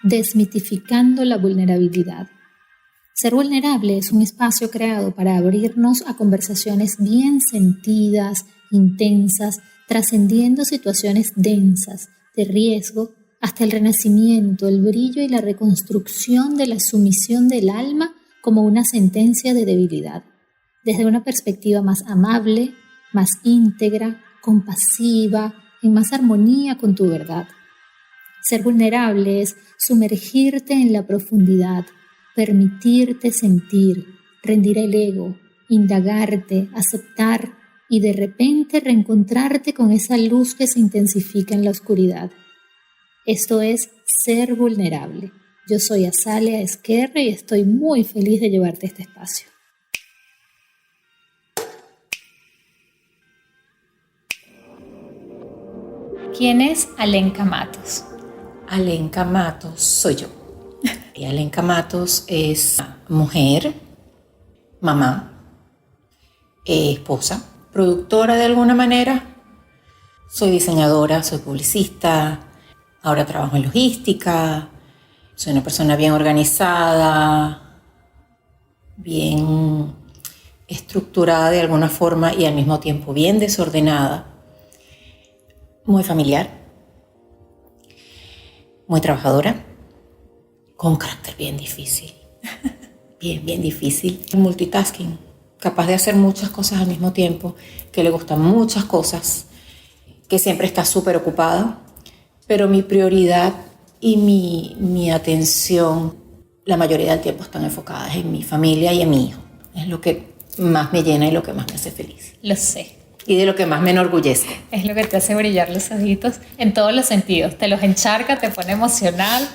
desmitificando la vulnerabilidad. Ser vulnerable es un espacio creado para abrirnos a conversaciones bien sentidas, intensas, trascendiendo situaciones densas, de riesgo, hasta el renacimiento, el brillo y la reconstrucción de la sumisión del alma como una sentencia de debilidad, desde una perspectiva más amable, más íntegra, compasiva, en más armonía con tu verdad. Ser vulnerable es sumergirte en la profundidad, permitirte sentir, rendir el ego, indagarte, aceptar y de repente reencontrarte con esa luz que se intensifica en la oscuridad. Esto es ser vulnerable. Yo soy Azalea Ezquerra y estoy muy feliz de llevarte a este espacio. ¿Quién es Alenka Matos? Alenka Matos soy yo. Y Alenka Matos es mujer, mamá, esposa, productora de alguna manera. Soy diseñadora, soy publicista, ahora trabajo en logística. Soy una persona bien organizada, bien estructurada de alguna forma y al mismo tiempo bien desordenada. Muy familiar, muy trabajadora, con un carácter bien difícil, bien difícil. Multitasking, capaz de hacer muchas cosas al mismo tiempo, que le gustan muchas cosas, que siempre está súper ocupada, pero mi prioridad y mi atención la mayoría del tiempo están enfocadas en mi familia y en mi hijo. Es lo que más me llena y lo que más me hace feliz. Lo sé. Y de lo que más me enorgullezco. Es lo que te hace brillar los ojitos en todos los sentidos. Te los encharca, te pone emocional.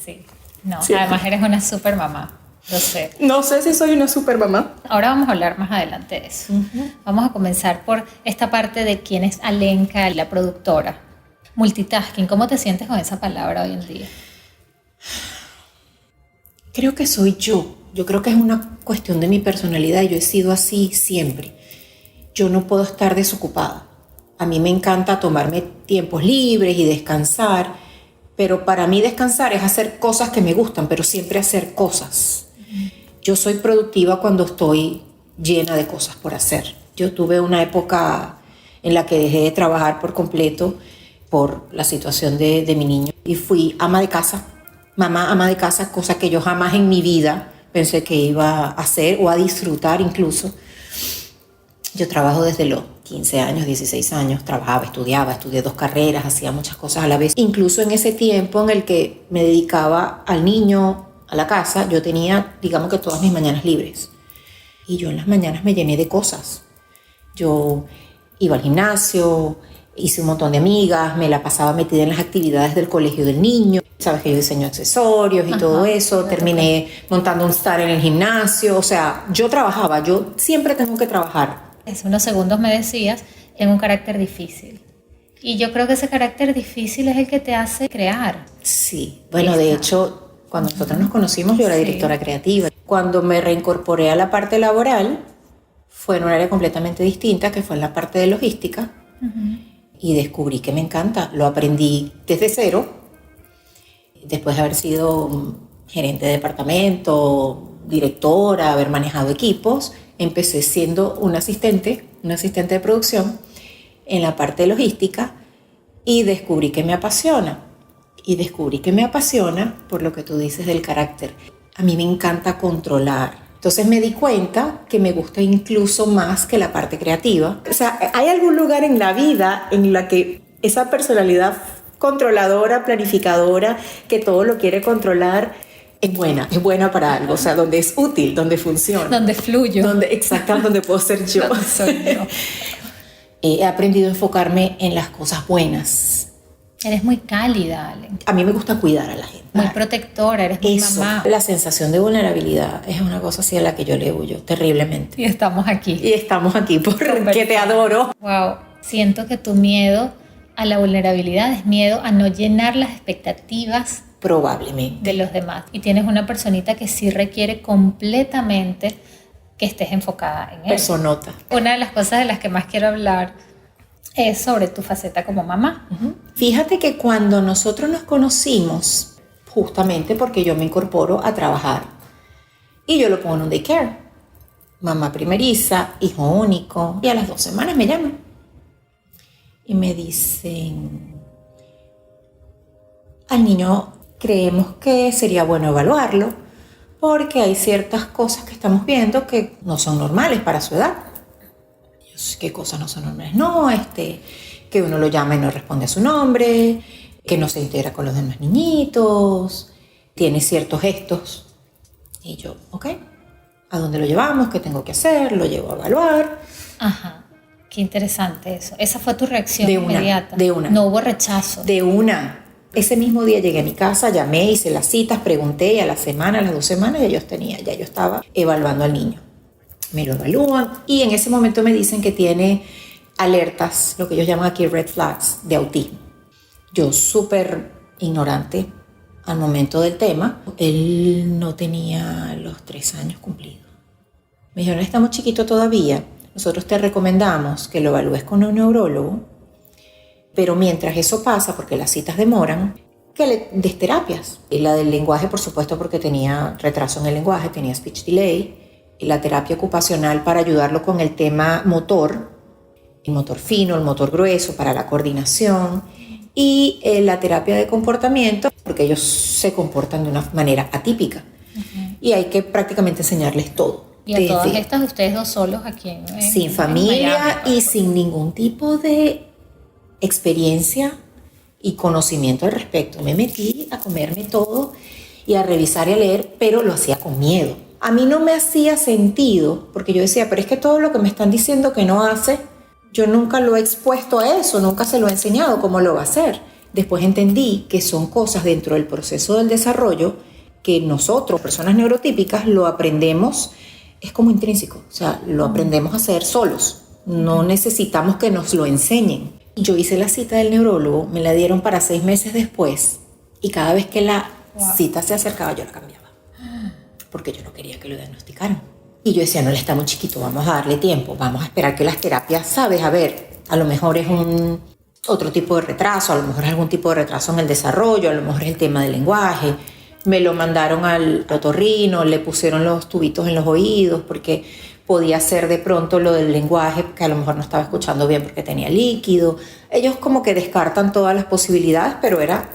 Sí. No, sí. Además eres una super mamá. Lo sé. No sé si soy una super mamá. Ahora vamos a hablar más adelante de eso. Vamos a comenzar por esta parte de quién es Alenka, la productora. Multitasking, ¿cómo te sientes con esa palabra hoy en día? Creo que soy yo. Yo creo que es una cuestión de mi personalidad. Yo he sido así siempre. Yo no puedo estar desocupada. A mí me encanta tomarme tiempos libres y descansar, pero para mí descansar es hacer cosas que me gustan, pero siempre hacer cosas. Yo soy productiva cuando estoy llena de cosas por hacer. Yo tuve una época en la que dejé de trabajar por completo por la situación de mi niño y fui ama de casa, mamá ama de casa, cosa que yo jamás en mi vida pensé que iba a hacer o a disfrutar incluso. Yo trabajo desde los 15 años, 16 años, trabajaba, estudié 2 carreras, hacía muchas cosas a la vez. Incluso en ese tiempo en el que me dedicaba al niño, a la casa, yo tenía, digamos que todas mis mañanas libres. Y yo en las mañanas me llené de cosas. Yo iba al gimnasio, hice un montón de amigas, me la pasaba metida en las actividades del colegio del niño. Sabes que yo diseño accesorios y todo eso. Terminé montando un star en el gimnasio. O sea, yo trabajaba, yo siempre tengo que trabajar. Hace unos segundos me decías, tengo un carácter difícil. Y yo creo que ese carácter difícil es el que te hace crear. Sí, bueno, de hecho, cuando nosotros nos conocimos, yo era directora creativa. Cuando me reincorporé a la parte laboral, fue en un área completamente distinta, que fue en la parte de logística. Y descubrí que me encanta. Lo aprendí desde cero, después de haber sido gerente de departamento, directora, haber manejado equipos. Empecé siendo una asistente de producción en la parte de logística y descubrí que me apasiona. Y descubrí que me apasiona por lo que tú dices del carácter. A mí me encanta controlar. Entonces me di cuenta que me gusta incluso más que la parte creativa. O sea, ¿hay algún lugar en la vida en la que esa personalidad controladora, planificadora, que todo lo quiere controlar, es buena para algo? O sea, donde es útil, donde funciona. Donde fluyo. Exactamente, donde puedo ser yo. Donde soy yo. He aprendido a enfocarme en las cosas buenas. Eres muy cálida, Alen. A mí me gusta cuidar a la gente. Muy protectora, eres muy mamá. La sensación de vulnerabilidad es una cosa así a la que yo le huyo terriblemente. Y estamos aquí. Porque te adoro. Wow, siento que tu miedo a la vulnerabilidad es miedo a no llenar las expectativas probablemente de los demás. Y tienes una personita que sí requiere completamente que estés enfocada en él. Personota. Una de las cosas de las que más quiero hablar es sobre tu faceta como mamá. Fíjate que cuando nosotros nos conocimos, justamente porque yo me incorporo a trabajar. Y yo lo pongo en un daycare. Mamá primeriza, hijo único. Y a las 2 semanas me llaman. Y me dicen, al niño creemos que sería bueno evaluarlo porque hay ciertas cosas que estamos viendo que no son normales para su edad. Yo sé qué cosas no son normales. No, que uno lo llama y no responde a su nombre, que no se integra con los demás niñitos, tiene ciertos gestos. Y yo, ok, ¿a dónde lo llevamos? ¿Qué tengo que hacer? Lo llevo a evaluar. Ajá, qué interesante eso. Esa fue tu reacción De una, inmediata. de una. No hubo rechazo. De una. Ese mismo día llegué a mi casa, llamé, hice las citas, pregunté y a la semana, a las 2 semanas ya yo estaba evaluando al niño. Me lo evalúan y en ese momento me dicen que tiene alertas, lo que ellos llaman aquí red flags, de autismo. Yo súper ignorante al momento del tema. Él no tenía los 3 años cumplidos. Me dijeron, estamos chiquito todavía, nosotros te recomendamos que lo evalúes con un neurólogo, pero mientras eso pasa, porque las citas demoran, que le des terapias. Y la del lenguaje, por supuesto, porque tenía retraso en el lenguaje, tenía speech delay. Y la terapia ocupacional para ayudarlo con el tema motor, el motor fino, el motor grueso, para la coordinación. Y la terapia de comportamiento, porque ellos se comportan de una manera atípica. Uh-huh. Y hay que prácticamente enseñarles todo. Y a todas estas, ustedes 2 solos aquí sin familia Miami, y sin ningún tipo de experiencia y conocimiento al respecto. Me metí a comerme todo y a revisar y a leer, pero lo hacía con miedo. A mí no me hacía sentido, porque yo decía, pero es que todo lo que me están diciendo que no hace, yo nunca lo he expuesto a eso, nunca se lo he enseñado, ¿cómo lo va a hacer? Después entendí que son cosas dentro del proceso del desarrollo que nosotros, personas neurotípicas, lo aprendemos, es como intrínseco, o sea, lo aprendemos a hacer solos, no necesitamos que nos lo enseñen. Yo hice la cita del neurólogo, me la dieron para 6 meses después y cada vez que la cita se acercaba yo la cambiaba porque yo no quería que lo diagnosticaran. Y yo decía, no, él está muy chiquito, vamos a darle tiempo, vamos a esperar que las terapias, ¿sabes? A ver, a lo mejor es otro tipo de retraso, a lo mejor es algún tipo de retraso en el desarrollo, a lo mejor es el tema del lenguaje. Me lo mandaron al otorrino, le pusieron los tubitos en los oídos porque podía ser de pronto lo del lenguaje, que a lo mejor no estaba escuchando bien porque tenía líquido. Ellos como que descartan todas las posibilidades, pero era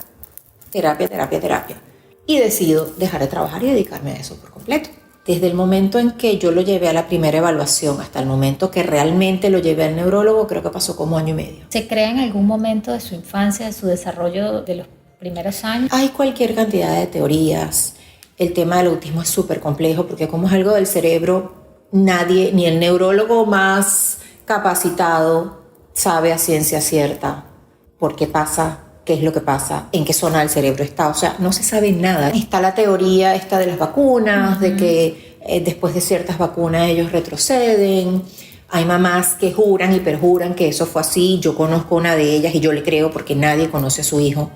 terapia. Y decido dejar de trabajar y dedicarme a eso por completo. Desde el momento en que yo lo llevé a la primera evaluación hasta el momento que realmente lo llevé al neurólogo, creo que pasó como 1 año y medio. ¿Se crea en algún momento de su infancia, de su desarrollo de los primeros años? Hay cualquier cantidad de teorías. El tema del autismo es súper complejo porque como es algo del cerebro, nadie, ni el neurólogo más capacitado, sabe a ciencia cierta por qué pasa, qué es lo que pasa, en qué zona del cerebro está. O sea, no se sabe nada. Está la teoría esta de las vacunas, uh-huh, de que después de ciertas vacunas ellos retroceden. Hay mamás que juran y perjuran que eso fue así. Yo conozco una de ellas y yo le creo porque nadie conoce a su hijo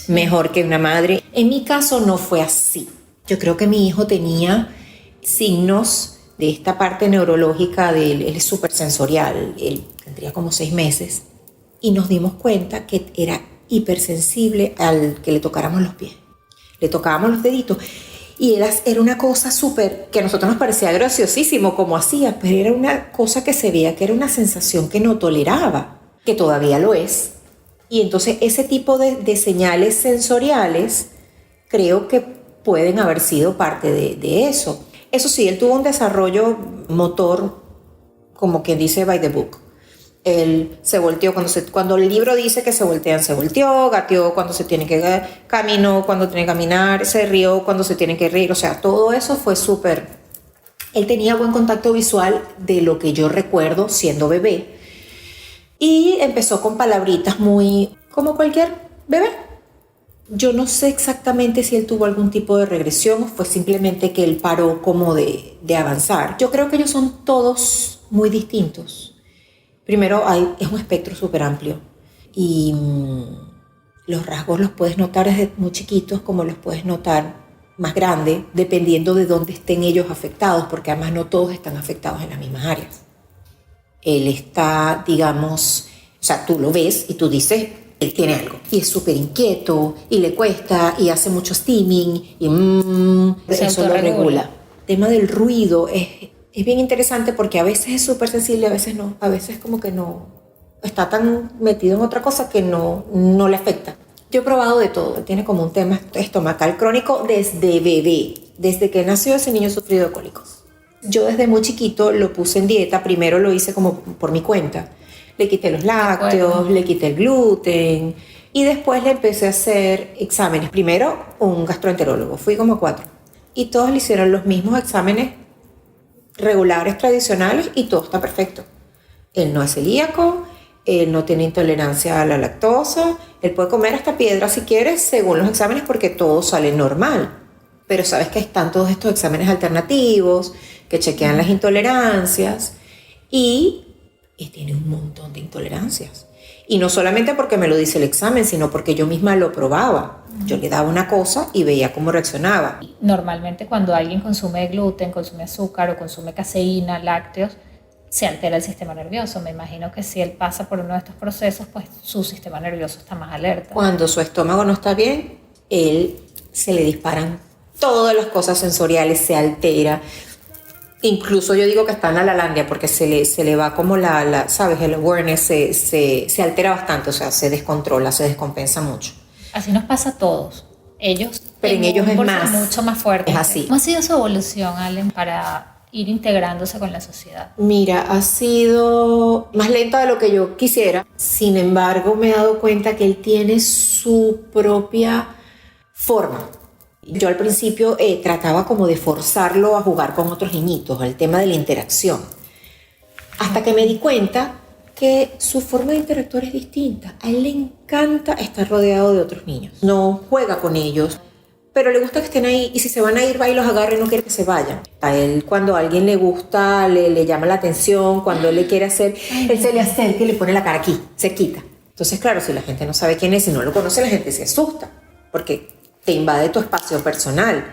mejor que una madre. En mi caso no fue así. Yo creo que mi hijo tenía signos de esta parte neurológica de él es súper sensorial, él tendría como 6 meses, y nos dimos cuenta que era hipersensible al que le tocáramos los pies. Le tocábamos los deditos, y era una cosa súper, que a nosotros nos parecía graciosísimo como hacía, pero era una cosa que se veía que era una sensación que no toleraba, que todavía lo es. Y entonces ese tipo de señales sensoriales creo que pueden haber sido parte de eso. Eso sí, él tuvo un desarrollo motor, como quien dice, by the book. Él se volteó cuando el libro dice que se voltean, se volteó, gateó cuando se tiene que, caminó cuando tiene que caminar, se rió cuando se tiene que reír. O sea, todo eso fue súper. Él tenía buen contacto visual de lo que yo recuerdo siendo bebé. Y empezó con palabritas muy como cualquier bebé. Yo no sé exactamente si él tuvo algún tipo de regresión o fue simplemente que él paró como de avanzar. Yo creo que ellos son todos muy distintos. Primero, es un espectro súper amplio y los rasgos los puedes notar desde muy chiquitos como los puedes notar más grandes, dependiendo de dónde estén ellos afectados, porque además no todos están afectados en las mismas áreas. Él está, digamos, o sea, tú lo ves y tú dices, él tiene algo y es súper inquieto y le cuesta y hace mucho steaming y eso lo regula. El tema del ruido es bien interesante porque a veces es súper sensible, a veces no, a veces como que no, está tan metido en otra cosa que no le afecta. Yo he probado de todo, tiene como un tema estomacal crónico desde bebé, desde que nació ese niño sufrido de cólicos. Yo desde muy chiquito lo puse en dieta, primero lo hice como por mi cuenta. Le quité los lácteos, le quité el gluten y después le empecé a hacer exámenes. Primero un gastroenterólogo, fui como 4 y todos le hicieron los mismos exámenes regulares, tradicionales y todo está perfecto. Él no es celíaco, él no tiene intolerancia a la lactosa, él puede comer hasta piedra si quiere según los exámenes porque todo sale normal. Pero sabes que están todos estos exámenes alternativos que chequean las intolerancias y tiene un montón de intolerancias. Y no solamente porque me lo dice el examen, sino porque yo misma lo probaba. Yo le daba una cosa y veía cómo reaccionaba. Normalmente cuando alguien consume gluten, consume azúcar o consume caseína, lácteos, se altera el sistema nervioso. Me imagino que si él pasa por uno de estos procesos, pues su sistema nervioso está más alerta. Cuando su estómago no está bien, él se le disparan todas las cosas sensoriales, se altera. Incluso yo digo que está en la lalandia porque se le va como ¿sabes? El awareness se altera bastante, o sea, se descontrola, se descompensa mucho. Así nos pasa a todos. Pero en ellos es mucho más fuerte. Es así. ¿Cómo ha sido su evolución, Allen, para ir integrándose con la sociedad? Mira, ha sido más lenta de lo que yo quisiera. Sin embargo, me he dado cuenta que él tiene su propia forma. Yo al principio trataba como de forzarlo a jugar con otros niñitos, al tema de la interacción. Hasta que me di cuenta que su forma de interactuar es distinta. A él le encanta estar rodeado de otros niños. No juega con ellos, pero le gusta que estén ahí y si se van a ir, va y los agarra y no quiere que se vayan. A él cuando a alguien le gusta, le llama la atención, cuando él le quiere hacer, él se le acerca y le pone la cara aquí, se quita. Entonces, claro, si la gente no sabe quién es, si no lo conoce, la gente se asusta, porque te invade tu espacio personal.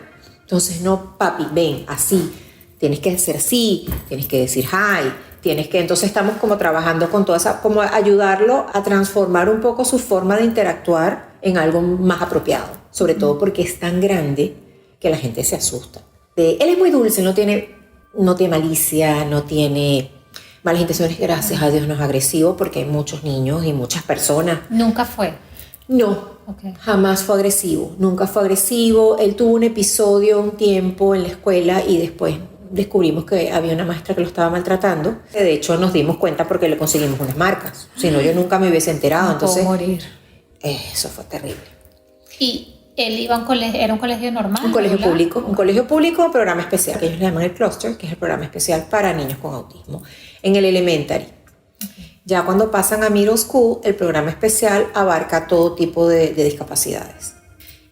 Entonces, no, papi, ven, así, tienes que ser así, tienes que decir hi, entonces estamos como trabajando con toda esa, como ayudarlo a transformar un poco su forma de interactuar en algo más apropiado, sobre todo porque es tan grande que la gente se asusta. Él es muy dulce, no tiene malicia, no tiene malas intenciones, gracias a Dios no es agresivo porque hay muchos niños y muchas personas. ¿Nunca fue? No, jamás fue agresivo, nunca fue agresivo. Él tuvo un episodio un tiempo en la escuela y después descubrimos que había una maestra que lo estaba maltratando. De hecho, nos dimos cuenta porque le conseguimos unas marcas. Si no, yo nunca me hubiese enterado. Entonces, morir. Eso fue terrible. ¿Y él iba a un colegio, era un colegio normal? Un colegio público, programa especial, que ellos le llaman el cluster, que es el programa especial para niños con autismo, en el elementary. Ya cuando pasan a middle school, el programa especial abarca todo tipo de discapacidades.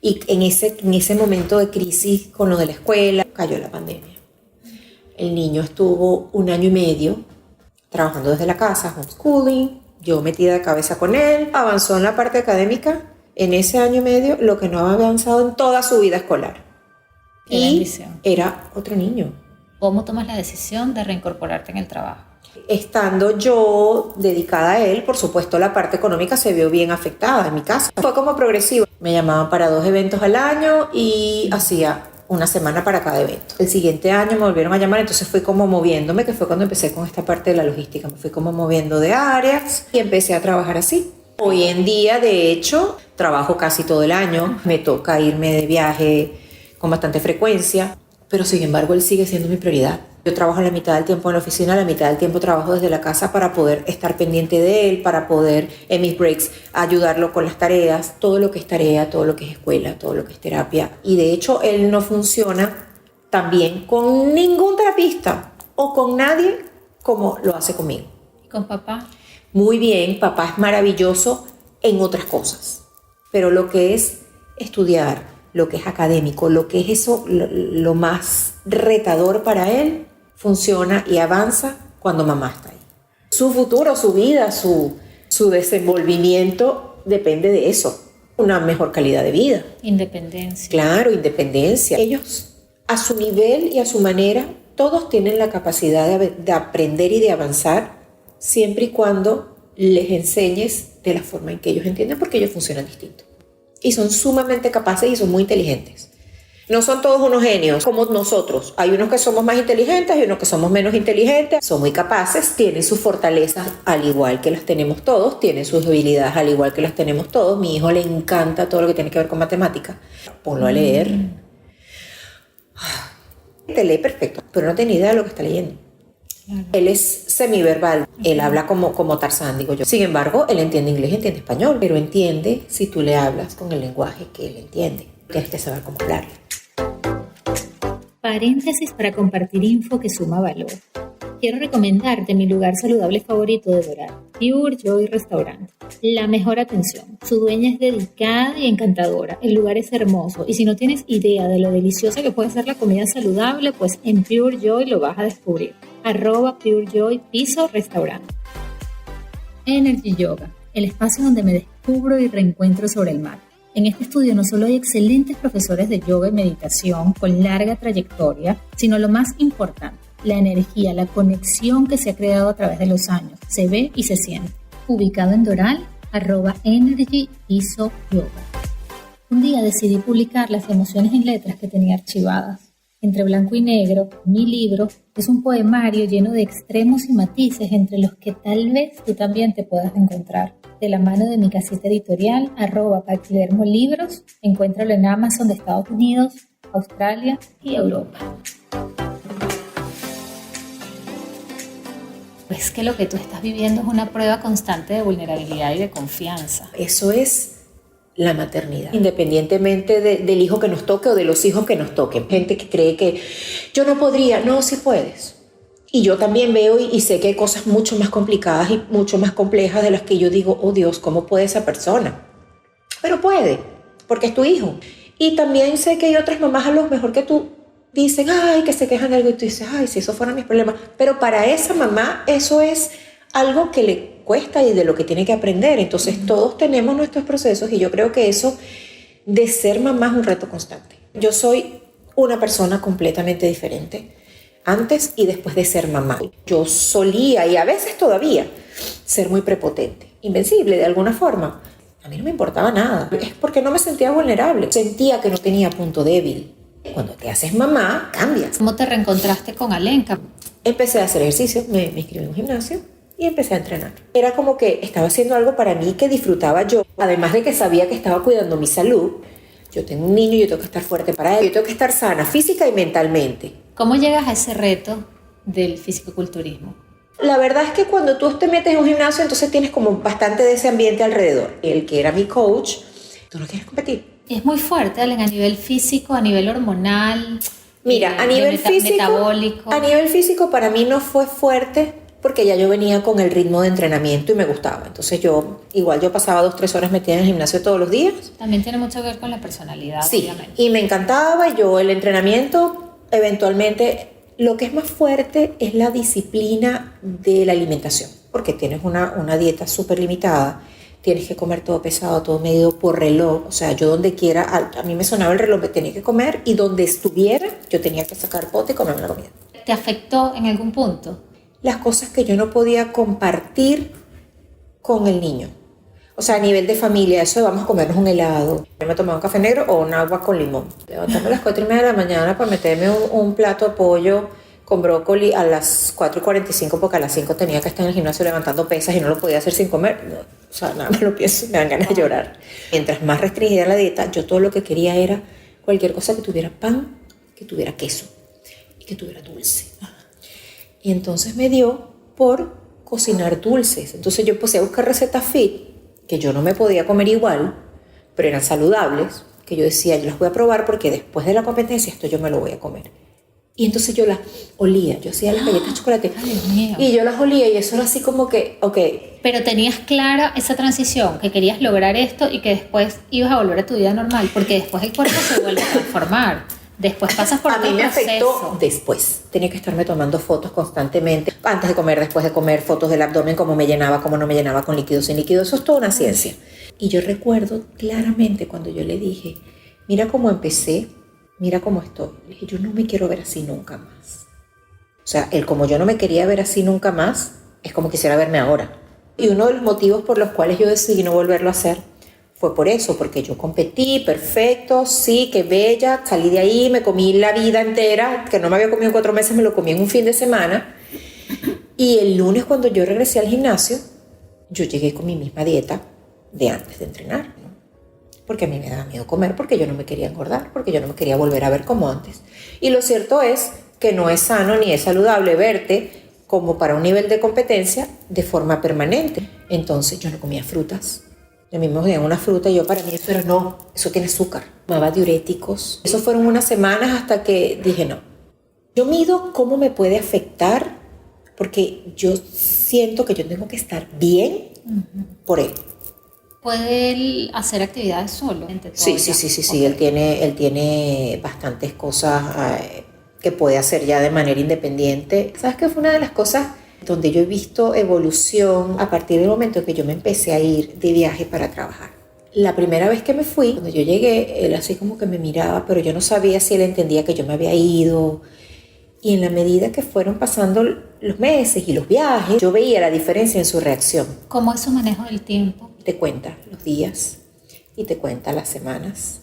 Y en ese momento de crisis con lo de la escuela, cayó la pandemia. El niño estuvo 1 año y medio trabajando desde la casa, homeschooling, yo metida de cabeza con él, avanzó en la parte académica en ese año y medio, lo que no había avanzado en toda su vida escolar. Qué bendición. Era otro niño. ¿Cómo tomas la decisión de reincorporarte en el trabajo? Estando yo dedicada a él, por supuesto la parte económica se vio bien afectada en mi casa. Fue como progresivo. Me llamaban para 2 eventos al año y hacía 1 semana para cada evento. El siguiente año me volvieron a llamar, entonces fui como moviéndome, que fue cuando empecé con esta parte de la logística. Me fui como moviendo de áreas y empecé a trabajar así. Hoy en día, de hecho, trabajo casi todo el año. Me toca irme de viaje con bastante frecuencia, pero sin embargo él sigue siendo mi prioridad. Yo trabajo la mitad del tiempo en la oficina, la mitad del tiempo trabajo desde la casa para poder estar pendiente de él, para poder en mis breaks ayudarlo con las tareas, todo lo que es tarea, todo lo que es escuela, todo lo que es terapia. Y de hecho él no funciona tan bien con ningún terapista o con nadie como lo hace conmigo. ¿Y con papá? Muy bien, papá es maravilloso en otras cosas, pero lo que es estudiar, lo que es académico, lo que es eso, lo más retador para él, funciona y avanza cuando mamá está ahí. Su futuro, su vida, su desenvolvimiento depende de eso, una mejor calidad de vida. Independencia. Claro, independencia. Ellos, a su nivel y a su manera, todos tienen la capacidad de aprender y de avanzar, siempre y cuando les enseñes de la forma en que ellos entienden, porque ellos funcionan distinto. Y son sumamente capaces y son muy inteligentes. No son todos unos genios como nosotros. Hay unos que somos más inteligentes y unos que somos menos inteligentes. Son muy capaces, tienen sus fortalezas al igual que las tenemos todos, tienen sus debilidades al igual que las tenemos todos. Mi hijo le encanta todo lo que tiene que ver con matemática. Ponlo a leer. Te lee perfecto, pero no tiene idea de lo que está leyendo. Claro. Él es semiverbal, él habla como Tarzán, digo yo. Sin embargo, él entiende inglés, entiende español, pero entiende si tú le hablas con el lenguaje que él entiende. Tienes que saber cómo hablarle. Paréntesis para compartir info que suma valor. Quiero recomendarte mi lugar saludable favorito de Doral, Pure Joy Restaurant. La mejor atención. Su dueña es dedicada y encantadora. El lugar es hermoso. Y si no tienes idea de lo deliciosa que puede ser la comida saludable, pues en Pure Joy lo vas a descubrir. @Pure Joy _restaurant. Energy Yoga, el espacio donde me descubro y reencuentro sobre el mar. En este estudio no solo hay excelentes profesores de yoga y meditación con larga trayectoria, sino lo más importante, la energía, la conexión que se ha creado a través de los años. Se ve y se siente. Ubicado en Doral, @energy_yoga. Un día decidí publicar las emociones en letras que tenía archivadas. Entre blanco y negro, mi libro es un poemario lleno de extremos y matices entre los que tal vez tú también te puedas encontrar. De la mano de mi casita editorial, @paquidermolibros, encuéntralo en Amazon de Estados Unidos, Australia y Europa. Es que lo que tú estás viviendo es una prueba constante de vulnerabilidad y de confianza. Eso es la maternidad, independientemente del hijo que nos toque o de los hijos que nos toquen. Gente que cree que yo no podría, no, sí puedes. Y yo también veo y sé que hay cosas mucho más complicadas y mucho más complejas de las que yo digo, oh Dios, ¿cómo puede esa persona? Pero puede, porque es tu hijo. Y también sé que hay otras mamás a lo mejor que tú dicen, ay, que se quejan de algo y tú dices, ay, si eso fueran mis problemas. Pero para esa mamá eso es algo que le cuesta y de lo que tiene que aprender. Entonces todos tenemos nuestros procesos y yo creo que eso de ser mamá es un reto constante. Yo soy una persona completamente diferente antes y después de ser mamá. Yo solía, y a veces todavía, ser muy prepotente, invencible de alguna forma. A mí no me importaba nada, es porque no me sentía vulnerable, sentía que no tenía punto débil. Cuando te haces mamá, cambias. ¿Cómo te reencontraste con Alenka? Empecé a hacer ejercicio, me inscribí en un gimnasio y empecé a entrenar. Era como que estaba haciendo algo para mí que disfrutaba yo, además de que sabía que estaba cuidando mi salud. Yo tengo un niño y yo tengo que estar fuerte para él, yo tengo que estar sana física y mentalmente. ¿Cómo llegas a ese reto del fisicoculturismo? La verdad es que cuando tú te metes en un gimnasio, entonces tienes como bastante de ese ambiente alrededor. El que era mi coach, tú no quieres competir. Es muy fuerte, Alen, a nivel físico, a nivel hormonal. Mira, a nivel físico, metabólico. A nivel físico para mí no fue fuerte porque ya yo venía con el ritmo de entrenamiento y me gustaba. Entonces yo pasaba 2-3 horas metida en el gimnasio todos los días. También tiene mucho que ver con la personalidad, sí, obviamente. Y me encantaba. Yo el entrenamiento, eventualmente, lo que es más fuerte es la disciplina de la alimentación, porque tienes una dieta súper limitada. Tienes que comer todo pesado, todo medido por reloj. O sea, yo donde quiera, a mí me sonaba el reloj, me tenía que comer y donde estuviera, yo tenía que sacar pote y comerme la comida. ¿Te afectó en algún punto? Las cosas que yo no podía compartir con el niño. O sea, a nivel de familia, eso de vamos a comernos un helado. Yo me tomaba un café negro o un agua con limón. Levantarme a las 4:30 de la mañana para meterme un plato de pollo con brócoli a las 4:45 porque a las 5 tenía que estar en el gimnasio levantando pesas y no lo podía hacer sin comer. No, o sea, nada más lo pienso, me dan ganas de llorar. Mientras más restringida la dieta, yo todo lo que quería era cualquier cosa que tuviera pan, que tuviera queso y que tuviera dulce. Y entonces me dio por cocinar dulces. Entonces yo empecé a buscar recetas fit que yo no me podía comer igual, pero eran saludables, que yo decía, yo las voy a probar porque después de la competencia esto yo me lo voy a comer. Y entonces yo las olía, yo hacía las galletas de chocolate y yo las olía y eso era así como que, ok. Pero tenías clara esa transición, que querías lograr esto y que después ibas a volver a tu vida normal, porque después el cuerpo se vuelve a transformar. Después pasas por otro proceso. A mí me afectó después. Tenía que estarme tomando fotos constantemente. Antes de comer, después de comer, fotos del abdomen, cómo me llenaba, cómo no me llenaba, con líquido, sin líquido. Eso es toda una ciencia. Y yo recuerdo claramente cuando yo le dije, mira cómo empecé, mira cómo estoy. Le dije, yo no me quiero ver así nunca más. O sea, el como yo no me quería ver así nunca más, es como quisiera verme ahora. Y uno de los motivos por los cuales yo decidí no volverlo a hacer fue por eso, porque yo competí, perfecto, sí, qué bella, salí de ahí, me comí la vida entera, que no me había comido en 4 meses, me lo comí en un fin de semana. Y el lunes cuando yo regresé al gimnasio, yo llegué con mi misma dieta de antes de entrenar, ¿no? Porque a mí me daba miedo comer, porque yo no me quería engordar, porque yo no me quería volver a ver como antes. Y lo cierto es que no es sano ni es saludable verte como para un nivel de competencia de forma permanente. Entonces yo no comía frutas. A mí me daban una fruta y yo para mí eso era no, eso tiene azúcar. Tomaba diuréticos. Eso fueron unas semanas hasta que dije no. Yo mido cómo me puede afectar porque yo siento que yo tengo que estar bien por él. ¿Puede él hacer actividades solo? Sí. Él tiene bastantes cosas que puede hacer ya de manera independiente. ¿Sabes qué fue una de las cosas donde yo he visto evolución a partir del momento que yo me empecé a ir de viaje para trabajar? La primera vez que me fui, cuando yo llegué, él así como que me miraba, pero yo no sabía si él entendía que yo me había ido. Y en la medida que fueron pasando los meses y los viajes, yo veía la diferencia en su reacción. ¿Cómo es su manejo del tiempo? Te cuenta los días y te cuenta las semanas.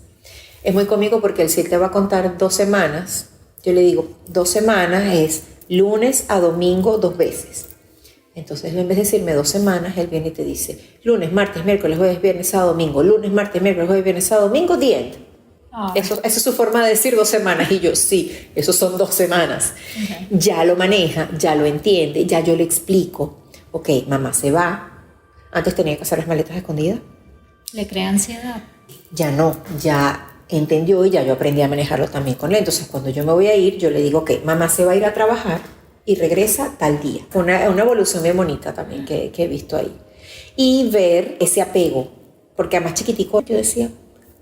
Es muy cómico porque él sí te va a contar 2 semanas. Yo le digo, 2 semanas es lunes a domingo 2 veces. Entonces, en vez de decirme 2 semanas, él viene y te dice lunes, martes, miércoles, jueves, viernes, sábado, domingo. Lunes, martes, miércoles, jueves, viernes, sábado, domingo, the end. Esa es su forma de decir 2 semanas. Y yo, sí, eso son 2 semanas. Okay. Ya lo maneja, ya lo entiende, ya yo le explico. Ok, mamá se va. Antes tenía que hacer las maletas escondidas. ¿Le crea ansiedad? Ya no, ya entendió y ya yo aprendí a manejarlo también con él. Entonces, cuando yo me voy a ir, yo le digo, ok, mamá se va a ir a trabajar y regresa tal día. Fue una evolución bien bonita también que he visto ahí. Y ver ese apego, porque a más chiquitico yo decía,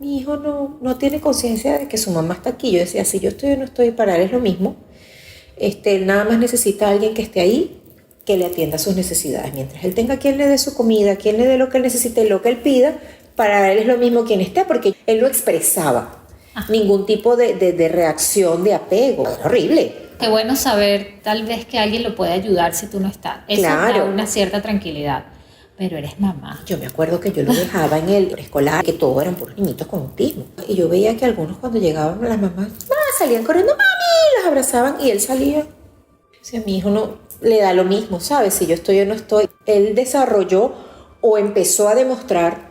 mi hijo no tiene conciencia de que su mamá está aquí. Yo decía, si yo estoy o no estoy, para él es lo mismo. Él nada más necesita a alguien que esté ahí, que le atienda sus necesidades. Mientras él tenga quien le dé su comida, quien le dé lo que él necesite, lo que él pida, para él es lo mismo quien esté, porque él no expresaba ningún tipo de reacción, de apego. Es horrible. Qué bueno saber tal vez que alguien lo puede ayudar si tú no estás. Eso da una cierta tranquilidad. Pero eres mamá. Yo me acuerdo que yo lo dejaba en el preescolar, que todos eran puros niñitos con autismo. Y yo veía que algunos cuando llegaban las mamás, salían corriendo, mami, los abrazaban y él salía. O sea, mi hijo no le da lo mismo, ¿sabes? Si yo estoy o no estoy. Él desarrolló o empezó a demostrar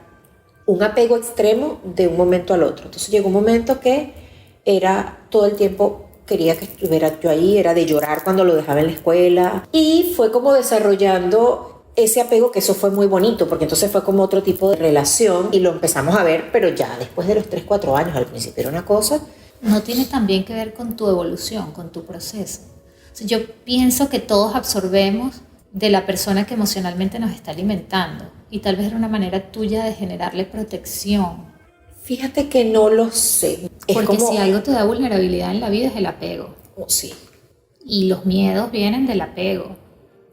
un apego extremo de un momento al otro. Entonces llegó un momento que era todo el tiempo, quería que estuviera yo ahí, era de llorar cuando lo dejaba en la escuela. Y fue como desarrollando ese apego, que eso fue muy bonito, porque entonces fue como otro tipo de relación y lo empezamos a ver, pero ya después de los 3, 4 años. Al principio era una cosa. ¿No tiene también que ver con tu evolución, con tu proceso? O sea, yo pienso que todos absorbemos de la persona que emocionalmente nos está alimentando y tal vez era una manera tuya de generarle protección. Fíjate que no lo sé. Porque si algo te da vulnerabilidad en la vida es el apego. Sí. Y los miedos vienen del apego.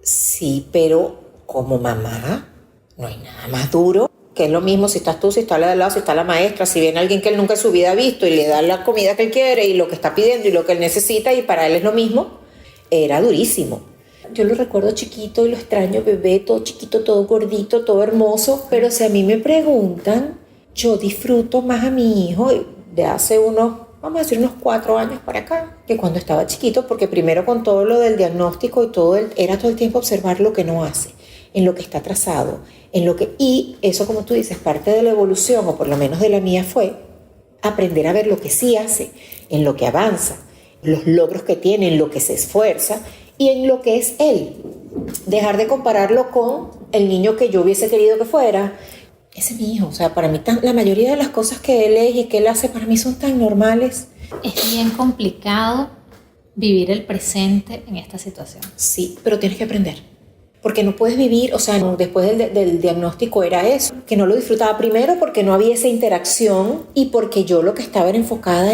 Sí, pero como mamá no hay nada más duro, que es lo mismo si estás tú, si está la de al lado, si está la maestra, si viene alguien que él nunca en su vida ha visto y le da la comida que él quiere y lo que está pidiendo y lo que él necesita y para él es lo mismo. Era durísimo. Yo lo recuerdo chiquito y lo extraño, bebé, todo chiquito, todo gordito, todo hermoso, pero si a mí me preguntan, yo disfruto más a mi hijo de hace vamos a decir unos 4 años para acá, que cuando estaba chiquito, porque primero con todo lo del diagnóstico y todo, era todo el tiempo observar lo que no hace, en lo que está atrasado, y eso, como tú dices, parte de la evolución, o por lo menos de la mía, fue aprender a ver lo que sí hace, en lo que avanza, los logros que tiene, en lo que se esfuerza y en lo que es él. Dejar de compararlo con el niño que yo hubiese querido que fuera. Ese es mi hijo. O sea, para mí la mayoría de las cosas que él es y que él hace para mí son tan normales. Es bien complicado vivir el presente en esta situación. Sí, pero tienes que aprender. Porque no puedes vivir, o sea, después del diagnóstico era eso, que no lo disfrutaba primero porque no había esa interacción y porque yo lo que estaba era enfocada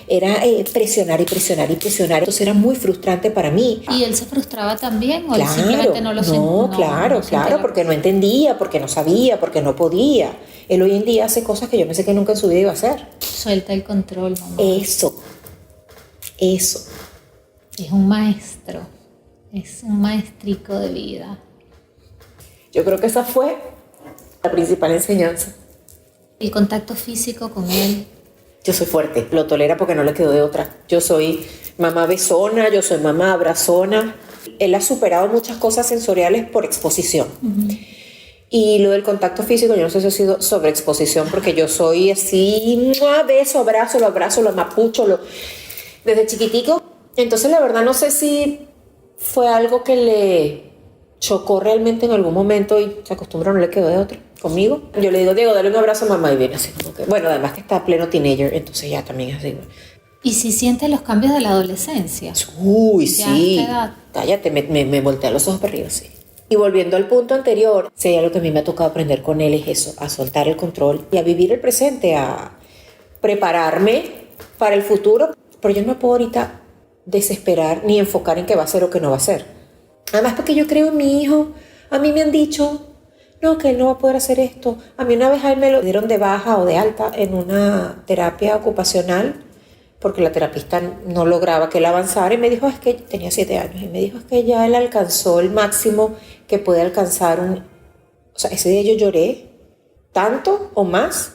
era presionar y presionar y presionar. Entonces era muy frustrante para mí. ¿Y él se frustraba también o él simplemente no lo sentía? No, claro, porque no entendía, porque no sabía, porque no podía. Él hoy en día hace cosas que yo pensé que nunca en su vida iba a hacer. Suelta el control, mamá. Eso. Es un maestro. Es un maestrico de vida. Yo creo que esa fue la principal enseñanza. El contacto físico con él. Yo soy fuerte, lo tolera porque no le quedó de otra. Yo soy mamá besona, yo soy mamá abrazona. Él ha superado muchas cosas sensoriales por exposición. Y lo del contacto físico, yo no sé si ha sido sobreexposición, porque yo soy así, beso, abrazo, lo amapucho, desde chiquitico. Entonces, la verdad, no sé si fue algo que le chocó realmente en algún momento y se acostumbró, no le quedó de otra conmigo. Yo le digo, Diego, dale un abrazo a mamá, y viene así como que, bueno, además que está pleno teenager, entonces ya también es así. ¿Y si sientes los cambios de la adolescencia? Uy, Ya sí. a esta edad. Cállate, me volteé los ojos para arriba, sí. Y volviendo al punto anterior, sí, algo que a mí me ha tocado aprender con él es eso, a soltar el control y a vivir el presente, a prepararme para el futuro. Pero yo no me puedo ahorita desesperar ni enfocar en qué va a ser o qué no va a ser. Además, porque yo creo en mi hijo. A mí me han dicho, no, que él no va a poder hacer esto. A mí una vez a él me lo dieron de baja o de alta en una terapia ocupacional porque la terapista no lograba que él avanzara y me dijo, es que tenía 7 años, y me dijo, es que ya él alcanzó el máximo que puede alcanzar O sea, ese día yo lloré tanto o más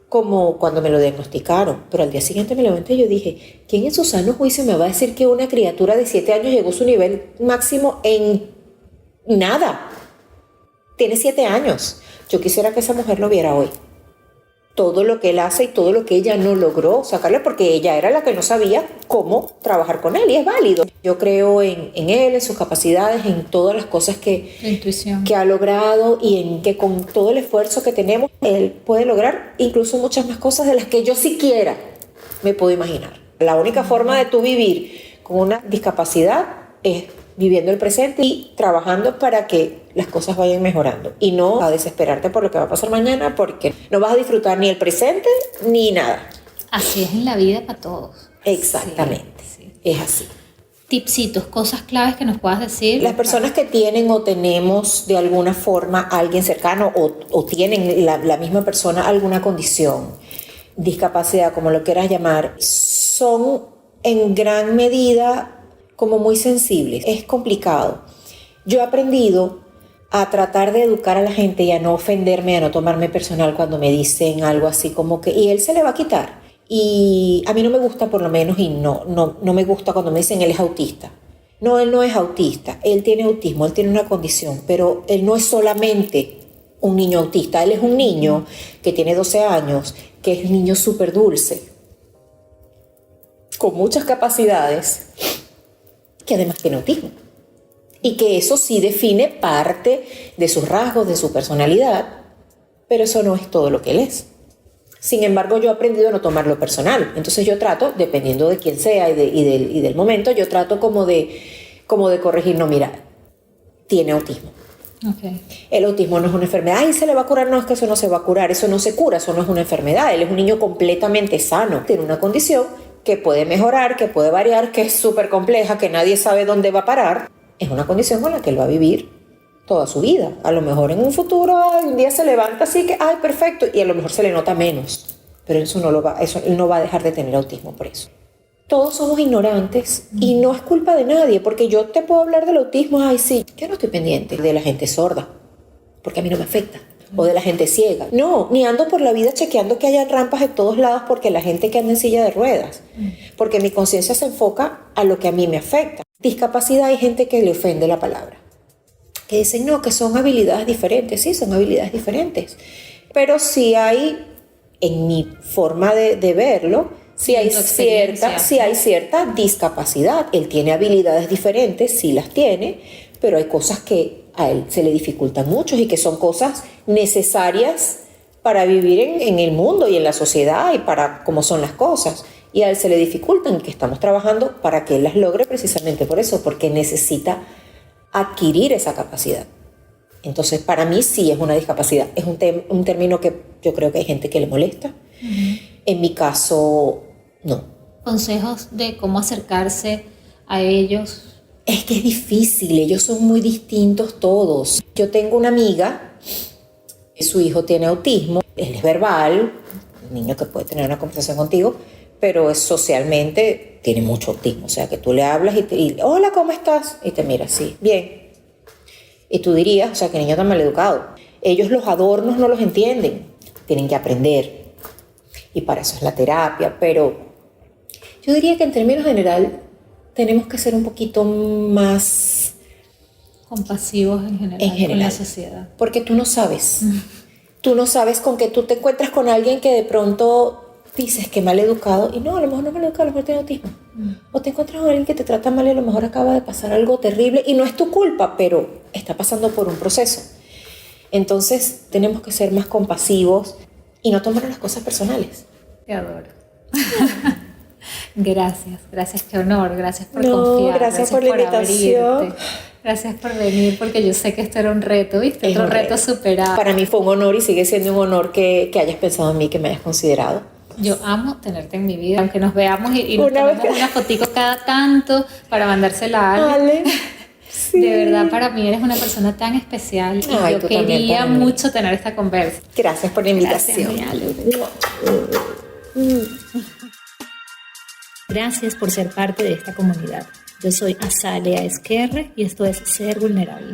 como cuando me lo diagnosticaron, pero al día siguiente me levanté y yo dije, ¿quién en su sano juicio me va a decir que una criatura de 7 años llegó a su nivel máximo en nada? Tiene 7 años. Yo quisiera que esa mujer lo viera hoy. Todo lo que él hace y todo lo que ella no logró sacarle, porque ella era la que no sabía cómo trabajar con él, y es válido. Yo creo en él, en sus capacidades, en todas las cosas La intuición. que ha logrado, y en que con todo el esfuerzo que tenemos, él puede lograr incluso muchas más cosas de las que yo siquiera me puedo imaginar. La única forma de tú vivir con una discapacidad es viviendo el presente y trabajando para que las cosas vayan mejorando, y no a desesperarte por lo que va a pasar mañana, porque no vas a disfrutar ni el presente ni nada. Así es en la vida para todos. Exactamente, Sí. es así. Tipsitos, cosas claves que nos puedas decir. Las personas que tienen o tenemos de alguna forma a alguien cercano o tienen la misma persona alguna condición, discapacidad, como lo quieras llamar, son en gran medida como muy sensibles. Es complicado. Yo he aprendido a tratar de educar a la gente y a no ofenderme, a no tomarme personal cuando me dicen algo así como que, y él se le va a quitar. Y a mí no me gusta, por lo menos, y no me gusta cuando me dicen él es autista. No, él no es autista, él tiene autismo, él tiene una condición, pero él no es solamente un niño autista, él es un niño que tiene 12 años, que es un niño súper dulce, con muchas capacidades, que además tiene autismo. Y que eso sí define parte de sus rasgos, de su personalidad, pero eso no es todo lo que él es. Sin embargo, yo he aprendido a no tomarlo personal. Entonces yo trato, dependiendo de quién sea y del momento, yo trato como de corregir, no, mira, tiene autismo. Okay. El autismo no es una enfermedad. Ay, ¿se le va a curar? No, es que eso no se va a curar, eso no se cura, eso no es una enfermedad. Él es un niño completamente sano, tiene una condición que puede mejorar, que puede variar, que es súper compleja, que nadie sabe dónde va a parar. Es una condición con la que él va a vivir toda su vida. A lo mejor en un futuro, un día se levanta así que, ay, perfecto, y a lo mejor se le nota menos. Pero él no va a dejar de tener autismo por eso. Todos somos ignorantes y no es culpa de nadie, porque yo te puedo hablar del autismo, ay, sí, yo no estoy pendiente de la gente sorda, porque a mí no me afecta. O de la gente ciega. No, ni ando por la vida chequeando que haya rampas de todos lados porque la gente que anda en silla de ruedas. Porque mi conciencia se enfoca a lo que a mí me afecta. Discapacidad, hay gente que le ofende la palabra. Que dicen, no, que son habilidades diferentes. Sí, son habilidades diferentes. Pero sí hay, en mi forma de verlo, sí hay cierta discapacidad. Él tiene habilidades diferentes, sí las tiene, pero hay cosas que a él se le dificultan mucho y que son cosas necesarias para vivir en el mundo y en la sociedad y para cómo son las cosas. Y a él se le dificultan, que estamos trabajando para que él las logre precisamente por eso, porque necesita adquirir esa capacidad. Entonces, para mí sí es una discapacidad. Es un término que yo creo que hay gente que le molesta. En mi caso, no. Consejos de cómo acercarse a ellos. Es que es difícil, ellos son muy distintos todos. Yo tengo una amiga, su hijo tiene autismo, él es verbal, un niño que puede tener una conversación contigo, pero es socialmente, tiene mucho autismo. O sea, que tú le hablas y hola, ¿cómo estás? Y te mira así, bien. Y tú dirías, o sea, qué niño tan maleducado. Ellos los adornos no los entienden, tienen que aprender. Y para eso es la terapia, pero yo diría que en términos general tenemos que ser un poquito más compasivos en general con la sociedad. Porque tú no sabes. Tú no sabes con que tú te encuentras con alguien que de pronto dices que mal educado, y no, a lo mejor no es mal educado, a lo mejor tiene autismo. O te encuentras con alguien que te trata mal y a lo mejor acaba de pasar algo terrible y no es tu culpa, pero está pasando por un proceso. Entonces tenemos que ser más compasivos y no tomar las cosas personales. Te adoro. Gracias, qué honor, gracias por confiar. Gracias por la invitación. Abrirte. Gracias por venir, porque yo sé que esto era un reto, ¿viste? Otro reto superado. Para mí fue un honor y sigue siendo un honor que hayas pensado en mí, que me hayas considerado. Yo amo tenerte en mi vida, aunque nos veamos y nos tomemos una fotico cada tanto para mandársela a Ale. Sí. De verdad, para mí eres una persona tan especial y yo quería mucho tener esta conversa. Gracias por la invitación. Gracias por ser parte de esta comunidad. Yo soy Azalea Esquerre y esto es Ser Vulnerable.